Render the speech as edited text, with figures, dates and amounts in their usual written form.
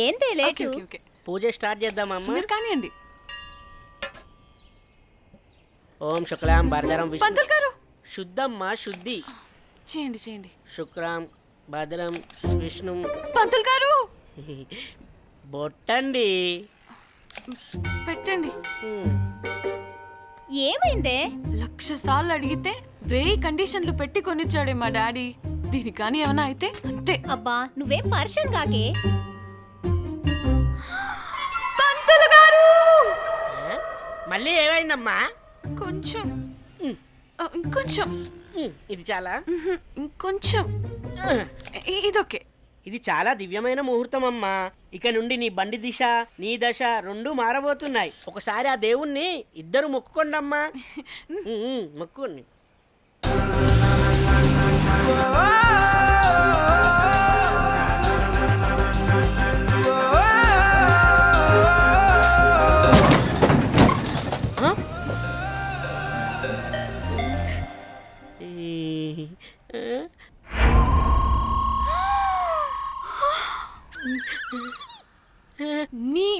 ఏందే late? Okay okay పూజ start చేద్దామమ్మా. మీరు కానివ్వండి. ఓం శుక్లాం భరధరం పంతులు గారు శుద్ధమ్మా శుద్ధి. చేయండి చేయండి. శుక్రాం భద్రం విష్ణు. పంతులు గారు బొట్టండి. పెట్టండి. ఏమైందే? 1,00,000 సార్లు అడిగితే 1000 కండిషన్లు పెట్టి కొనిచ్చాడే మా డాడీ. దీనికి కానీ ఏమైనా అయితే అంతే. అబ్బా నువ్వేం పర్షన్ కాకే. పంతులు గారు మళ్ళీ ఏమైందమ్మా? కొంచెం ఇంకొంచెం. ఇది చాలా ఇంకొంచెం. ఇదొకే. ఇది చాలా దివ్యమైన ముహూర్తం అమ్మా. ఇక నుండి నీ బండి దిశ నీ దశ రెండూ మారబోతున్నాయి. ఒకసారి ఆ దేవుణ్ణి ఇద్దరు మొక్కుకోండమ్మా. మొక్కుకోండి. నీ